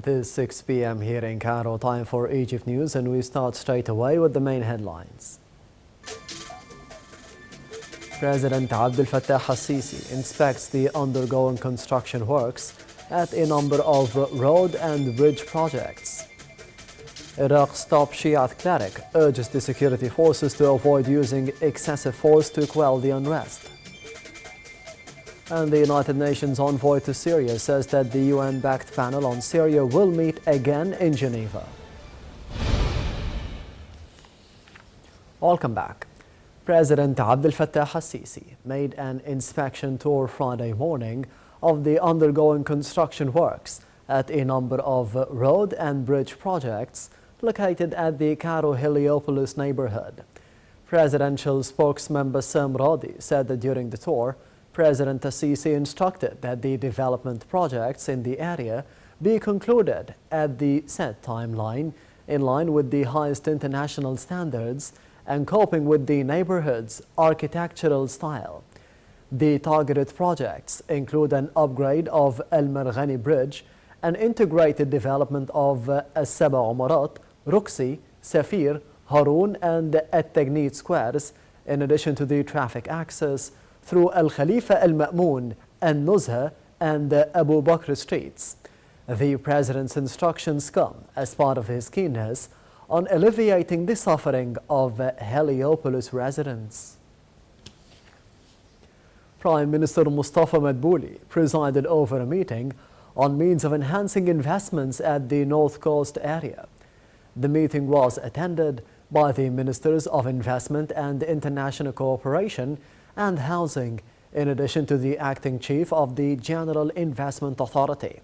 It is 6 p.m. here in Cairo, time for Egypt News, and we start straight away with the main headlines. President Abdel Fattah al-Sisi inspects the undergoing construction works at a number of road and bridge projects. Iraq's top Shiite cleric urges the security forces to avoid using excessive force to quell the unrest. And the United Nations envoy to Syria says that the UN-backed panel on Syria will meet again in Geneva. Welcome back. President Abdel Fattah al-Sisi made an inspection tour Friday morning of the undergoing construction works at a number of road and bridge projects located at the Cairo Heliopolis neighborhood. Presidential spokesman Bassem Radi said that during the tour, President al-Sisi instructed that the development projects in the area be concluded at the set timeline in line with the highest international standards and coping with the neighborhood's architectural style. The targeted projects include an upgrade of El Marghani Bridge, an integrated development of As-Saba Umarat, Ruqsi, Safir, Haroun and At-Tagnit squares, in addition to the traffic access through Al Khalifa Al Ma'moon, Al Nuzha and Abu Bakr streets. The President's instructions come as part of his keenness on alleviating the suffering of Heliopolis residents. Prime Minister Mustafa Madbouli presided over a meeting on means of enhancing investments at the North Coast area. The meeting was attended by the Ministers of Investment and International Cooperation and Housing, in addition to the acting chief of the General Investment Authority.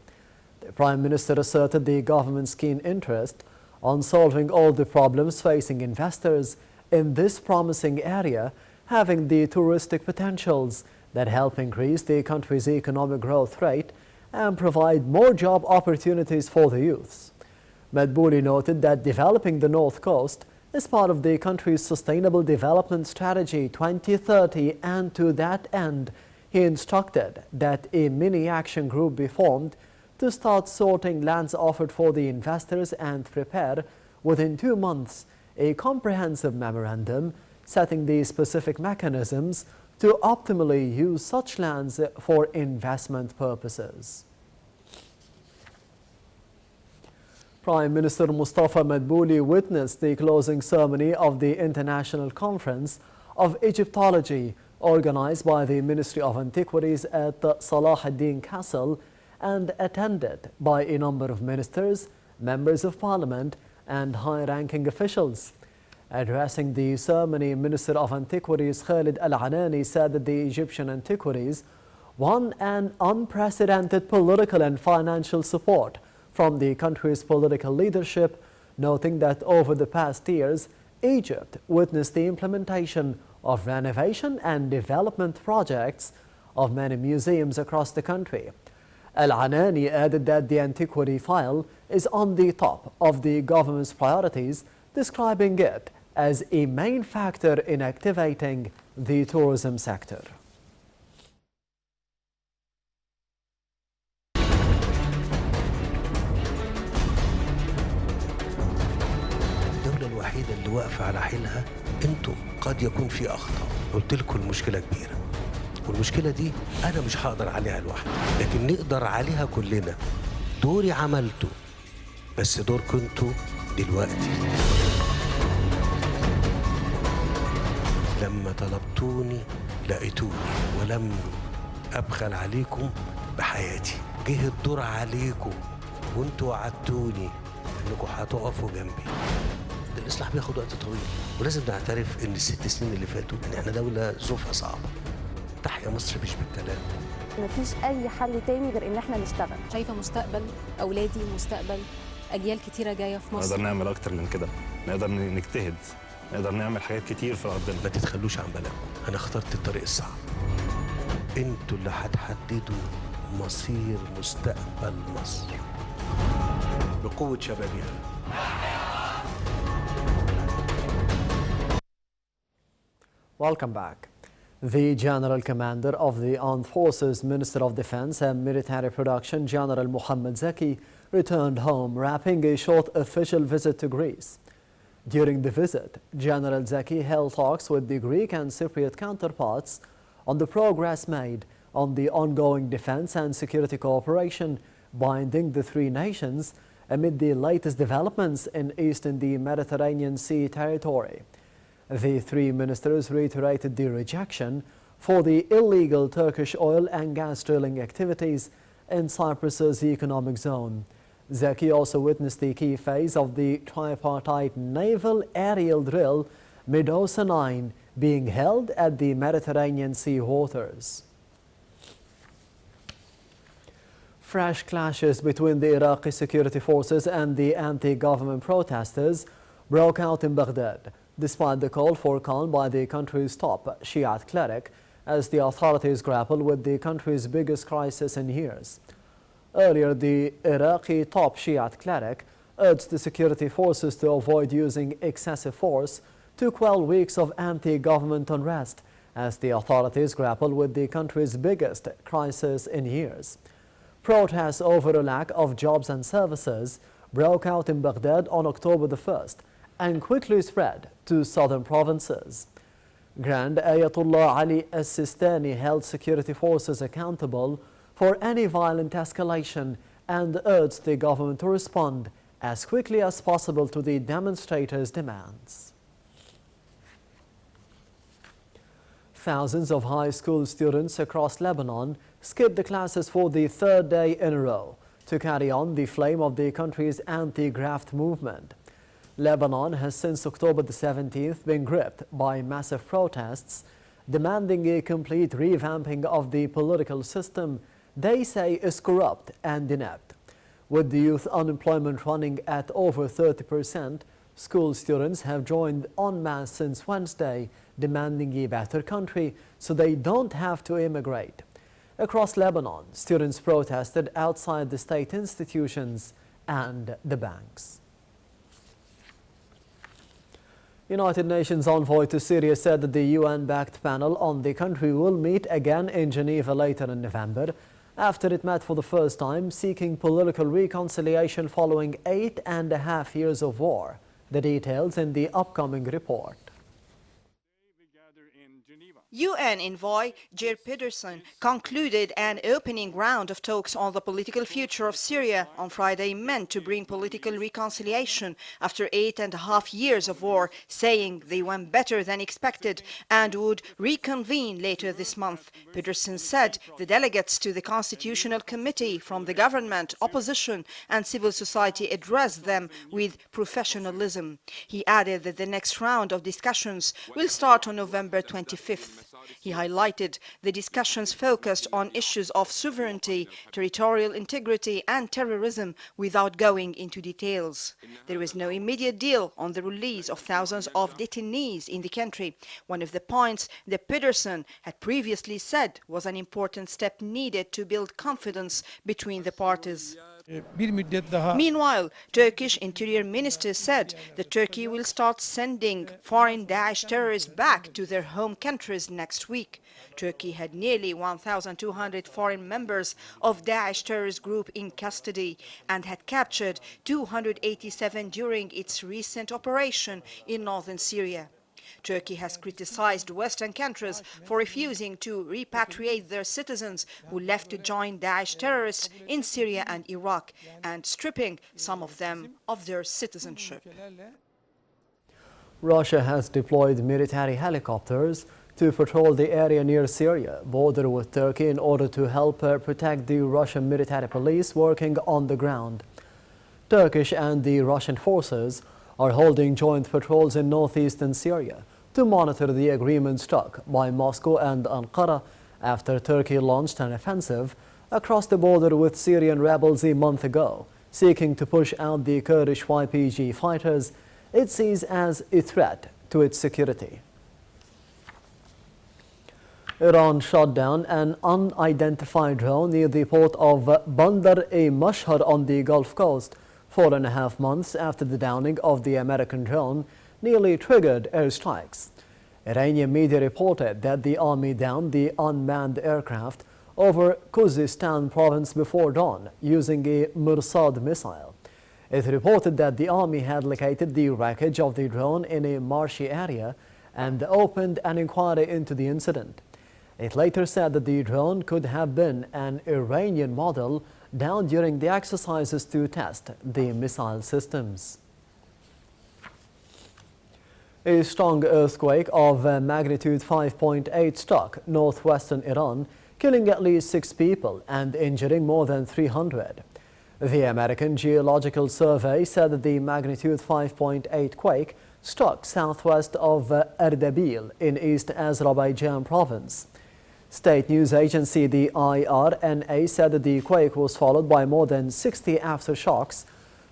The Prime Minister asserted the government's keen interest on solving all the problems facing investors in this promising area, having the touristic potentials that help increase the country's economic growth rate and provide more job opportunities for the youths. Madbouli noted that developing the North Coast is part of the country's Sustainable Development Strategy 2030, and to that end, he instructed that a mini-action group be formed to start sorting lands offered for the investors and prepare, within 2 months, a comprehensive memorandum setting the specific mechanisms to optimally use such lands for investment purposes. Prime Minister Mustafa Madbouli witnessed the closing ceremony of the International Conference of Egyptology organized by the Ministry of Antiquities at Salah ad-Din Castle and attended by a number of ministers, members of parliament and high-ranking officials. Addressing the ceremony, Minister of Antiquities Khalid Al-Anani said that the Egyptian antiquities won an unprecedented political and financial support from the country's political leadership, noting that over the past years, Egypt witnessed the implementation of renovation and development projects of many museums across the country. Al-Anani added that the antiquity file is on the top of the government's priorities, describing it as a main factor in activating the tourism sector. الدولة الوحيدة اللي واقفة على حيلها انتم، قد يكون في أخطاء، قلت لكم المشكلة كبيرة، والمشكلة دي أنا مش هقدر عليها لوحدي، لكن نقدر عليها كلنا. دوري عملته، بس دوركم انتوا دلوقتي. لما طلبتوني لقيتوني، ولم أبخل عليكم بحياتي. جه الدور عليكم وانتوا وعدتوني انكم هتقفوا جنبي. الإصلاح بياخد وقت طويل، ولازم نعترف ان ال6 سنين اللي فاتوا ان احنا دولة ظروفها صعبة. تحيا مصر مش بالكلام. مفيش أي حل تاني غير إن احنا نشتغل. شايفة مستقبل أولادي، مستقبل أجيال كتيرة جاية في مصر. نقدر نعمل أكتر من كده، نقدر نجتهد، نقدر نعمل حاجات كتير في أرضنا. ما تتخلوش عن بالكم، أنا اخترت الطريق الصعب. انتوا اللي هتحددوا مصير مستقبل مصر بقوة شبابها. Welcome back. The General Commander of the Armed Forces, Minister of Defense and Military Production, General Mohammed Zaki, returned home, wrapping a short official visit to Greece. During the visit, General Zaki held talks with the Greek and Cypriot counterparts on the progress made on the ongoing defense and security cooperation binding the three nations amid the latest developments in eastern the Mediterranean Sea territory. The three ministers reiterated the rejection for the illegal Turkish oil and gas drilling activities in Cyprus's economic zone. Zaki also witnessed the key phase of the tripartite naval aerial drill Medusa 9 being held at the Mediterranean Sea waters. Fresh clashes between the Iraqi security forces and the anti-government protesters broke out in Baghdad, despite the call for calm by the country's top Shiite cleric as the authorities grapple with the country's biggest crisis in years. Earlier, the Iraqi top Shiite cleric urged the security forces to avoid using excessive force to quell weeks of anti-government unrest as the authorities grapple with the country's biggest crisis in years. Protests over a lack of jobs and services broke out in Baghdad on October the 1st and quickly spread to southern provinces. Grand Ayatollah Ali as-Sistani held security forces accountable for any violent escalation and urged the government to respond as quickly as possible to the demonstrators' demands. Thousands of high school students across Lebanon skipped the classes for the third day in a row to carry on the flame of the country's anti-graft movement. Lebanon has since October the 17th been gripped by massive protests demanding a complete revamping of the political system they say is corrupt and inept. With the youth unemployment running at over 30%, school students have joined en masse since Wednesday, demanding a better country so they don't have to immigrate. Across Lebanon, students protested outside the state institutions and the banks. United Nations envoy to Syria said that the UN-backed panel on the country will meet again in Geneva later in November after it met for the first time seeking political reconciliation following 8.5 years of war. The details in the upcoming report. UN envoy Geir Pedersen concluded an opening round of talks on the political future of Syria on Friday meant to bring political reconciliation after 8.5 years of war, saying they went better than expected and would reconvene later this month. Pedersen said the delegates to the Constitutional Committee from the government, opposition and civil society addressed them with professionalism. He added that the next round of discussions will start on November 25th. He highlighted the discussions focused on issues of sovereignty, territorial integrity and terrorism without going into details. There is no immediate deal on the release of thousands of detainees in the country, one of the points that Pedersen had previously said was an important step needed to build confidence between the parties. Meanwhile, Turkish Interior Minister said that Turkey will start sending foreign Daesh terrorists back to their home countries next week. Turkey had nearly 1,200 foreign members of Daesh terrorist group in custody and had captured 287 during its recent operation in northern Syria. Turkey has criticized Western countries for refusing to repatriate their citizens who left to join Daesh terrorists in Syria and Iraq and stripping some of them of their citizenship. Russia has deployed military helicopters to patrol the area near Syria border with Turkey in order to help protect the Russian military police working on the ground. Turkish and the Russian forces are holding joint patrols in northeastern Syria to monitor the agreement struck by Moscow and Ankara after Turkey launched an offensive across the border with Syrian rebels a month ago, seeking to push out the Kurdish YPG fighters it sees as a threat to its security. Iran shot down an unidentified drone near the port of Bandar-e-Mashhad on the Gulf Coast 4.5 months after the downing of the American drone nearly triggered airstrikes. Iranian media reported that the army downed the unmanned aircraft over Khuzestan province before dawn using a Mursad missile. It reported that the army had located the wreckage of the drone in a marshy area and opened an inquiry into the incident. It later said that the drone could have been an Iranian model downed during the exercises to test the missile systems. A strong earthquake of magnitude 5.8 struck northwestern Iran, killing at least 6 people and injuring more than 300. The American Geological Survey said that the magnitude 5.8 quake struck southwest of Erdebil in East Azerbaijan province. State news agency the IRNA said that the quake was followed by more than 60 aftershocks,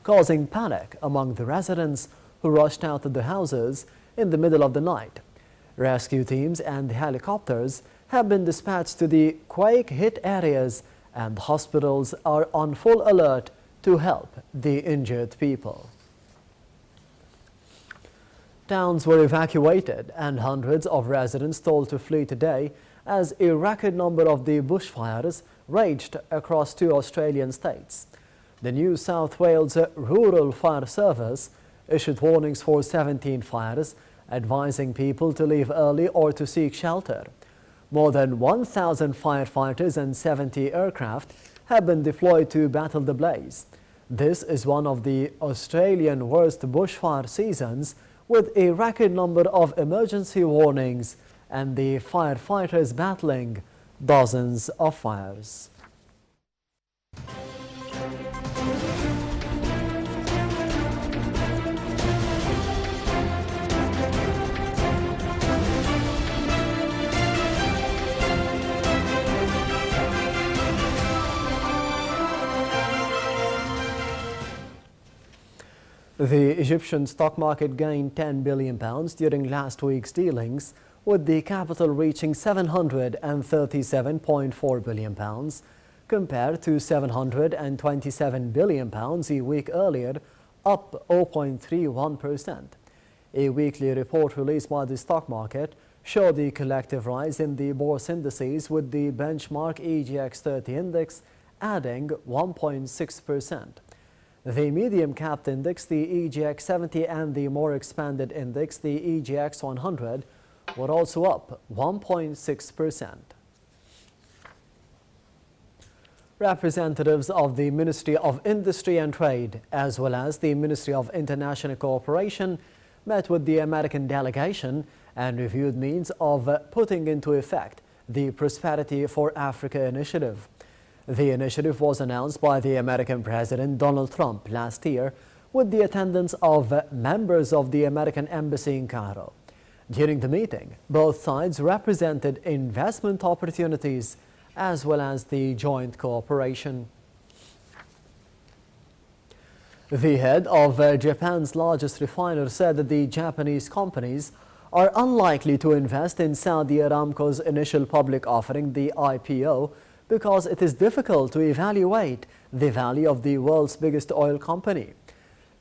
causing panic among the residents who rushed out of the houses in the middle of the night. Rescue teams and helicopters have been dispatched to the quake-hit areas, and hospitals are on full alert to help the injured people. Towns were evacuated and hundreds of residents told to flee today as a record number of the bushfires raged across 2 Australian states. The New South Wales Rural Fire Service issued warnings for 17 fires, advising people to leave early or to seek shelter. More than 1,000 firefighters and 70 aircraft have been deployed to battle the blaze. This is one of the Australian worst bushfire seasons, with a record number of emergency warnings and the firefighters battling dozens of fires. The Egyptian stock market gained £10 billion during last week's dealings, with the capital reaching £737.4 billion, compared to £727 billion a week earlier, up 0.31%. A weekly report released by the stock market showed the collective rise in the bourse indices, with the benchmark EGX30 index adding 1.6%. The medium-capped index, the EGX70, and the more expanded index, the EGX100, were also up 1.6%. Representatives of the Ministry of Industry and Trade, as well as the Ministry of International Cooperation, met with the American delegation and reviewed means of putting into effect the Prosperity for Africa initiative. The initiative was announced by the American President Donald Trump last year with the attendance of members of the American Embassy in Cairo. During the meeting, both sides represented investment opportunities as well as the joint cooperation. The head of Japan's largest refiner said that the Japanese companies are unlikely to invest in Saudi Aramco's initial public offering, the IPO, because it is difficult to evaluate the value of the world's biggest oil company.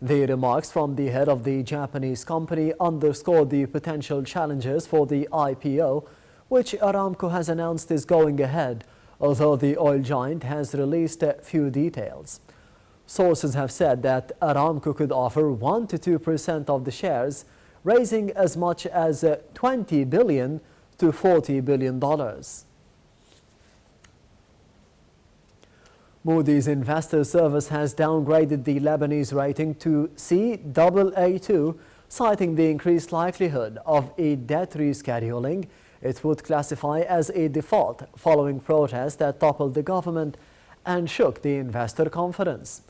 The remarks from the head of the Japanese company underscored the potential challenges for the IPO, which Aramco has announced is going ahead, although the oil giant has released few details. Sources have said that Aramco could offer 1 to 2% of the shares, raising as much as $20 billion to $40 billion. Moody's Investor Service has downgraded the Lebanese rating to Caa2, citing the increased likelihood of a debt rescheduling it would classify as a default following protests that toppled the government and shook the investor confidence.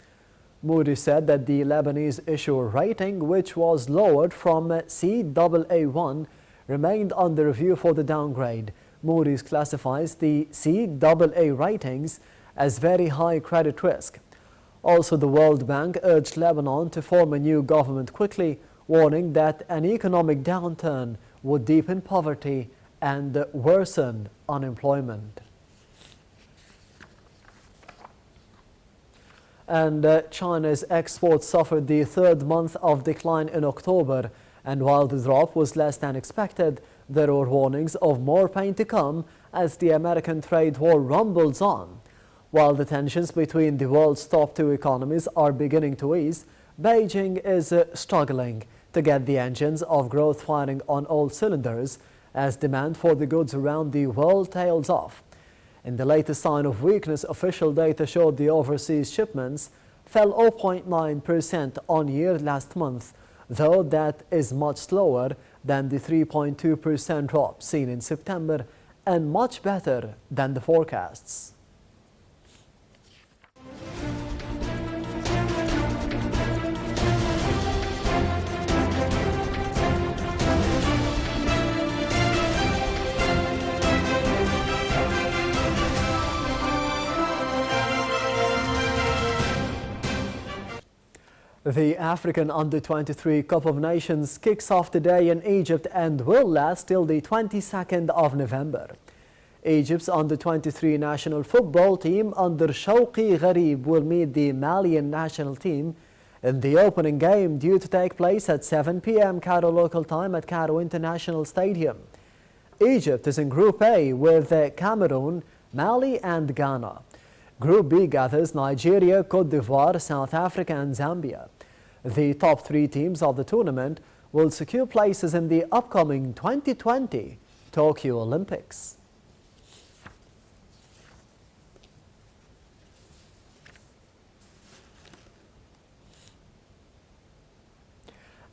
Moody's said that the Lebanese issuer rating, which was lowered from Caa1, remained under review for the downgrade. Moody's classifies the Caa ratings as very high credit risk. Also, the World Bank urged Lebanon to form a new government quickly, warning that an economic downturn would deepen poverty and worsen unemployment. And China's exports suffered the third month of decline in October And while the drop was less than expected, there were warnings of more pain to come as the American trade war rumbles on. While the tensions between the world's top two economies are beginning to ease, Beijing is struggling to get the engines of growth firing on all cylinders as demand for the goods around the world tails off. In the latest sign of weakness, official data showed the overseas shipments fell 0.9% on year last month, though that is much slower than the 3.2% drop seen in September and much better than the forecasts. The African Under-23 Cup of Nations kicks off today in Egypt and will last till the 22nd of November. Egypt's Under-23 national football team under Shawqi Gharib will meet the Malian national team in the opening game due to take place at 7 p.m. Cairo local time at Cairo International Stadium. Egypt is in Group A with Cameroon, Mali and Ghana. Group B gathers Nigeria, Cote d'Ivoire, South Africa and Zambia. The top three teams of the tournament will secure places in the upcoming 2020 Tokyo Olympics.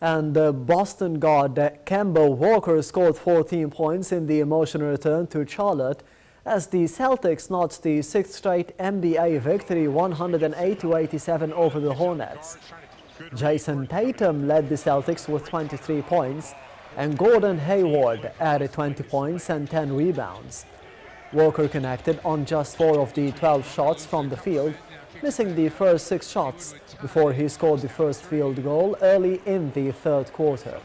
And Boston guard Kemba Walker scored 14 points in the emotional return to Charlotte as the Celtics notched the sixth straight NBA victory 108-87 over the Hornets. Jason Tatum led the Celtics with 23 points and Gordon Hayward added 20 points and 10 rebounds. Walker connected on just 4 of the 12 shots from the field, missing the first 6 shots before he scored the first field goal early in the third quarter.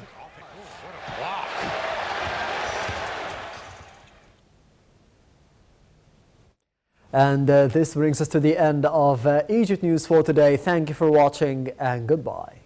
And this brings us to the end of Egypt News for today. Thank you for watching and goodbye.